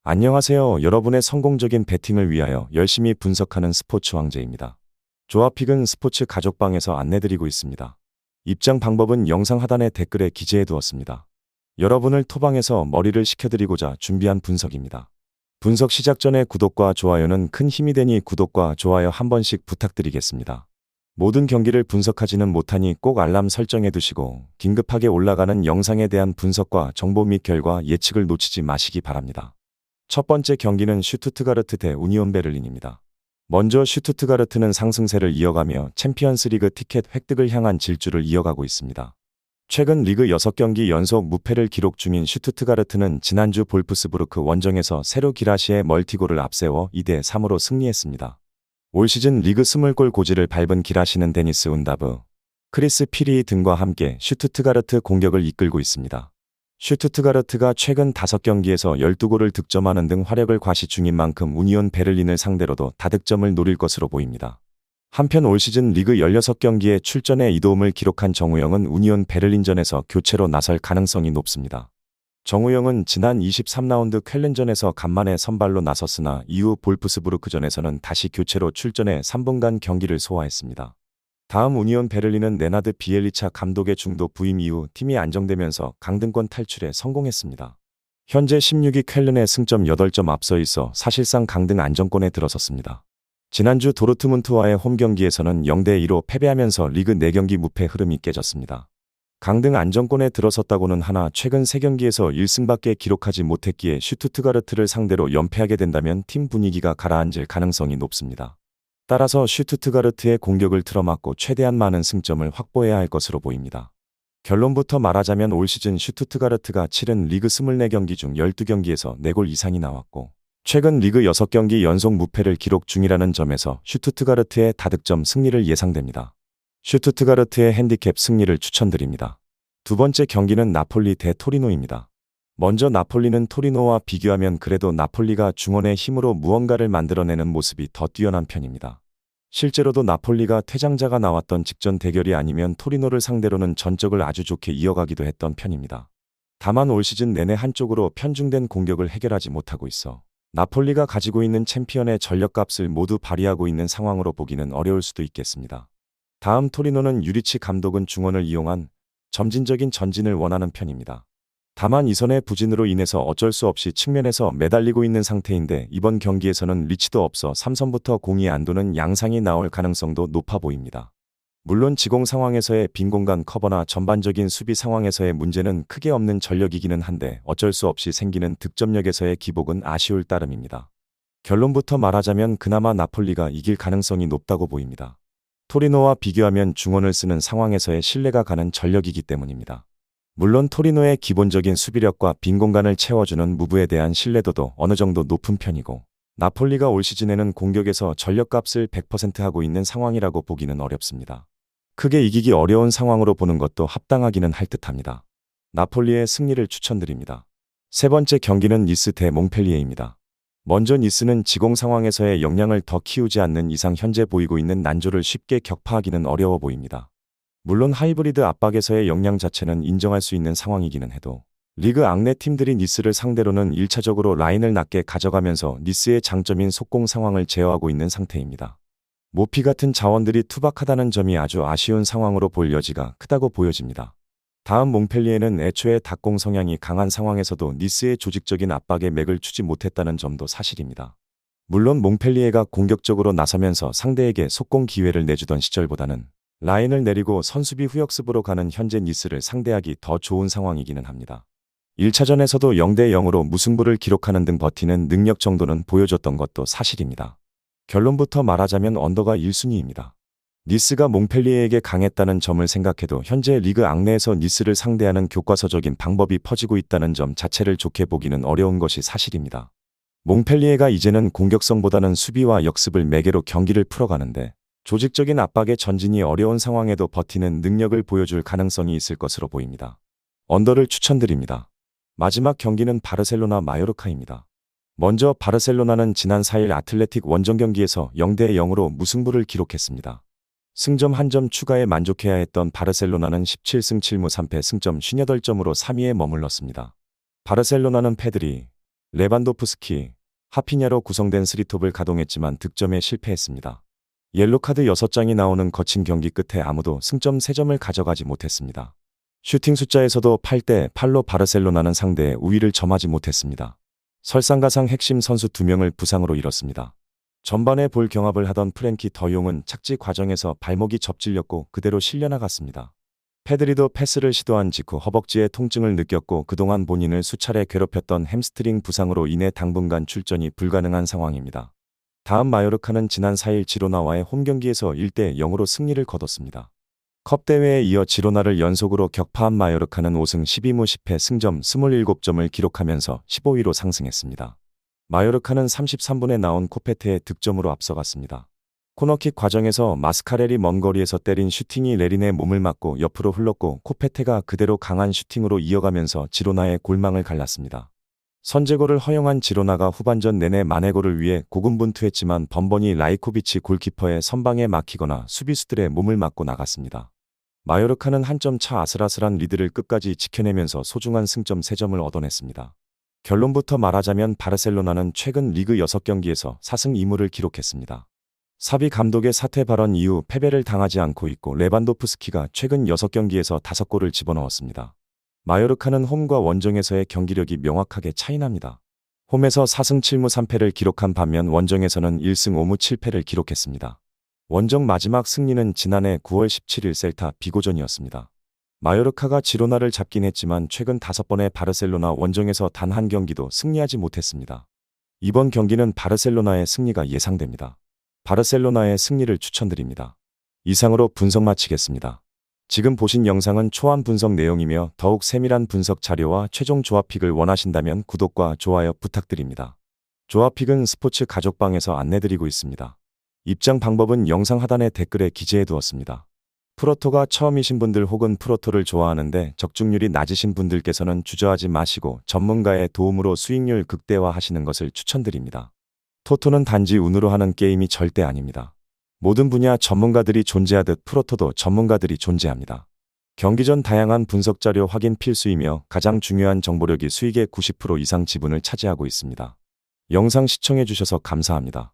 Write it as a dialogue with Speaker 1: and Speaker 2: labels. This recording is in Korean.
Speaker 1: 안녕하세요. 여러분의 성공적인 배팅을 위하여 열심히 분석하는 스포츠 황제입니다. 조합픽은 스포츠 가족방에서 안내드리고 있습니다. 입장 방법은 영상 하단의 댓글에 기재해 두었습니다. 여러분을 토방에서 머리를 식혀드리고자 준비한 분석입니다. 분석 시작 전에 구독과 좋아요는 큰 힘이 되니 구독과 좋아요 한 번씩 부탁드리겠습니다. 모든 경기를 분석하지는 못하니 꼭 알람 설정해 두시고 긴급하게 올라가는 영상에 대한 분석과 정보 및 결과 예측을 놓치지 마시기 바랍니다. 첫 번째 경기는 슈투트가르트 대 우니온 베를린입니다. 먼저 슈투트가르트는 상승세를 이어가며 챔피언스리그 티켓 획득을 향한 질주를 이어가고 있습니다. 최근 리그 6경기 연속 무패를 기록 중인 슈투트가르트는 지난주 볼프스부르크 원정에서 세루 기라시의 멀티골을 앞세워 2대3으로 승리했습니다. 올 시즌 리그 20골 고지를 밟은 기라시는 데니스 운다브, 크리스 피리 등과 함께 슈투트가르트 공격을 이끌고 있습니다. 슈투트가르트가 최근 5경기에서 12골을 득점하는 등 활약을 과시 중인 만큼 우니온 베를린을 상대로도 다득점을 노릴 것으로 보입니다. 한편 올 시즌 리그 16경기에 출전해 2도움을 기록한 정우영은 우니온 베를린전에서 교체로 나설 가능성이 높습니다. 정우영은 지난 23라운드 쾰른전에서 간만에 선발로 나섰으나 이후 볼프스부르크전에서는 다시 교체로 출전해 3분간 경기를 소화했습니다. 다음 우니온 베를린은 네나드 비엘리차 감독의 중도 부임 이후 팀이 안정되면서 강등권 탈출에 성공했습니다. 현재 16위 쾰른에 승점 8점 앞서 있어 사실상 강등 안정권에 들어섰습니다. 지난주 도르트문트와의 홈경기에서는 0대2로 패배하면서 리그 4경기 무패 흐름이 깨졌습니다. 강등 안정권에 들어섰다고는 하나 최근 3경기에서 1승밖에 기록하지 못했기에 슈투트가르트를 상대로 연패하게 된다면 팀 분위기가 가라앉을 가능성이 높습니다. 따라서 슈투트가르트의 공격을 틀어막고 최대한 많은 승점을 확보해야 할 것으로 보입니다. 결론부터 말하자면 올 시즌 슈투트가르트가 치른 리그 24경기 중 12경기에서 4골 이상이 나왔고 최근 리그 6경기 연속 무패를 기록 중이라는 점에서 슈투트가르트의 다득점 승리를 예상됩니다. 슈투트가르트의 핸디캡 승리를 추천드립니다. 두 번째 경기는 나폴리 대 토리노입니다. 먼저 나폴리는 토리노와 비교하면 그래도 나폴리가 중원의 힘으로 무언가를 만들어내는 모습이 더 뛰어난 편입니다. 실제로도 나폴리가 퇴장자가 나왔던 직전 대결이 아니면 토리노를 상대로는 전적을 아주 좋게 이어가기도 했던 편입니다. 다만 올 시즌 내내 한쪽으로 편중된 공격을 해결하지 못하고 있어 나폴리가 가지고 있는 챔피언의 전력값을 모두 발휘하고 있는 상황으로 보기는 어려울 수도 있겠습니다. 다음 토리노는 유리치 감독은 중원을 이용한 점진적인 전진을 원하는 편입니다. 다만 이선의 부진으로 인해서 어쩔 수 없이 측면에서 매달리고 있는 상태인데 이번 경기에서는 리치도 없어 3선부터 공이 안 도는 양상이 나올 가능성도 높아 보입니다. 물론 지공 상황에서의 빈 공간 커버나 전반적인 수비 상황에서의 문제는 크게 없는 전력이기는 한데 어쩔 수 없이 생기는 득점력에서의 기복은 아쉬울 따름입니다. 결론부터 말하자면 그나마 나폴리가 이길 가능성이 높다고 보입니다. 토리노와 비교하면 중원을 쓰는 상황에서의 신뢰가 가는 전력이기 때문입니다. 물론 토리노의 기본적인 수비력과 빈 공간을 채워주는 무브에 대한 신뢰도도 어느 정도 높은 편이고 나폴리가 올 시즌에는 공격에서 전력값을 100% 하고 있는 상황이라고 보기는 어렵습니다. 크게 이기기 어려운 상황으로 보는 것도 합당하기는 할 듯합니다. 나폴리의 승리를 추천드립니다. 세 번째 경기는 니스 대 몽펠리에입니다. 먼저 니스는 지공 상황에서의 역량을 더 키우지 않는 이상 현재 보이고 있는 난조를 쉽게 격파하기는 어려워 보입니다. 물론 하이브리드 압박에서의 역량 자체는 인정할 수 있는 상황이기는 해도 리그 악내 팀들이 니스를 상대로는 1차적으로 라인을 낮게 가져가면서 니스의 장점인 속공 상황을 제어하고 있는 상태입니다. 모피 같은 자원들이 투박하다는 점이 아주 아쉬운 상황으로 볼 여지가 크다고 보여집니다. 다음 몽펠리에는 애초에 닭공 성향이 강한 상황에서도 니스의 조직적인 압박에 맥을 추지 못했다는 점도 사실입니다. 물론 몽펠리에가 공격적으로 나서면서 상대에게 속공 기회를 내주던 시절보다는 라인을 내리고 선수비 후역습으로 가는 현재 니스를 상대하기 더 좋은 상황이기는 합니다. 1차전에서도 0대0으로 무승부를 기록하는 등 버티는 능력 정도는 보여줬던 것도 사실입니다. 결론부터 말하자면 언더가 1순위입니다. 니스가 몽펠리에에게 강했다는 점을 생각해도 현재 리그 악내에서 니스를 상대하는 교과서적인 방법이 퍼지고 있다는 점 자체를 좋게 보기는 어려운 것이 사실입니다. 몽펠리에가 이제는 공격성보다는 수비와 역습을 매개로 경기를 풀어가는데 조직적인 압박의 전진이 어려운 상황에도 버티는 능력을 보여줄 가능성이 있을 것으로 보입니다. 언더를 추천드립니다. 마지막 경기는 바르셀로나 마요르카입니다. 먼저 바르셀로나는 지난 4일 아틀레틱 원정 경기에서 0대0으로 무승부를 기록했습니다. 승점 1점 추가에 만족해야 했던 바르셀로나는 17승 7무 3패 승점 58점으로 3위에 머물렀습니다. 바르셀로나는 페드리, 레반도프스키, 하피냐로 구성된 스리톱을 가동했지만 득점에 실패했습니다. 옐로카드 6장이 나오는 거친 경기 끝에 아무도 승점 3점을 가져가지 못했습니다. 슈팅 숫자에서도 8대8로 바르셀로나는 상대의 우위를 점하지 못했습니다. 설상가상 핵심 선수 2명을 부상으로 잃었습니다. 전반에 볼 경합을 하던 프랭키 더용은 착지 과정에서 발목이 접질렸고 그대로 실려나갔습니다. 페드리도 패스를 시도한 직후 허벅지에 통증을 느꼈고 그동안 본인을 수차례 괴롭혔던 햄스트링 부상으로 인해 당분간 출전이 불가능한 상황입니다. 다음 마요르카는 지난 4일 지로나와의 홈경기에서 1대0으로 승리를 거뒀습니다. 컵 대회에 이어 지로나를 연속으로 격파한 마요르카는 5승 12무 10패 승점 27점을 기록하면서 15위로 상승했습니다. 마요르카는 33분에 나온 코페테의 득점으로 앞서갔습니다. 코너킥 과정에서 마스카렐이 먼 거리에서 때린 슈팅이 레린의 몸을 맞고 옆으로 흘렀고 코페테가 그대로 강한 슈팅으로 이어가면서 지로나의 골망을 갈랐습니다. 선제골을 허용한 지로나가 후반전 내내 만회골을 위해 고군분투했지만 번번이 라이코비치 골키퍼의 선방에 막히거나 수비수들의 몸을 맞고 나갔습니다. 마요르카는 한 점 차 아슬아슬한 리드를 끝까지 지켜내면서 소중한 승점 3점을 얻어냈습니다. 결론부터 말하자면 바르셀로나는 최근 리그 6경기에서 4승 2무를 기록했습니다. 사비 감독의 사퇴 발언 이후 패배를 당하지 않고 있고 레반도프스키가 최근 6경기에서 5골을 집어넣었습니다. 마요르카는 홈과 원정에서의 경기력이 명확하게 차이납니다. 홈에서 4승 7무 3패를 기록한 반면 원정에서는 1승 5무 7패를 기록했습니다. 원정 마지막 승리는 지난해 9월 17일 셀타 비고전이었습니다. 마요르카가 지로나를 잡긴 했지만 최근 5번의 바르셀로나 원정에서 단 한 경기도 승리하지 못했습니다. 이번 경기는 바르셀로나의 승리가 예상됩니다. 바르셀로나의 승리를 추천드립니다. 이상으로 분석 마치겠습니다. 지금 보신 영상은 초안 분석 내용이며 더욱 세밀한 분석 자료와 최종 조합픽을 원하신다면 구독과 좋아요 부탁드립니다. 조합픽은 스포츠 가족방에서 안내드리고 있습니다. 입장 방법은 영상 하단에 댓글에 기재해 두었습니다. 프로토가 처음이신 분들 혹은 프로토를 좋아하는데 적중률이 낮으신 분들께서는 주저하지 마시고 전문가의 도움으로 수익률 극대화하시는 것을 추천드립니다. 토토는 단지 운으로 하는 게임이 절대 아닙니다. 모든 분야 전문가들이 존재하듯 프로토도 전문가들이 존재합니다. 경기 전 다양한 분석 자료 확인 필수이며 가장 중요한 정보력이 수익의 90% 이상 지분을 차지하고 있습니다. 영상 시청해 주셔서 감사합니다.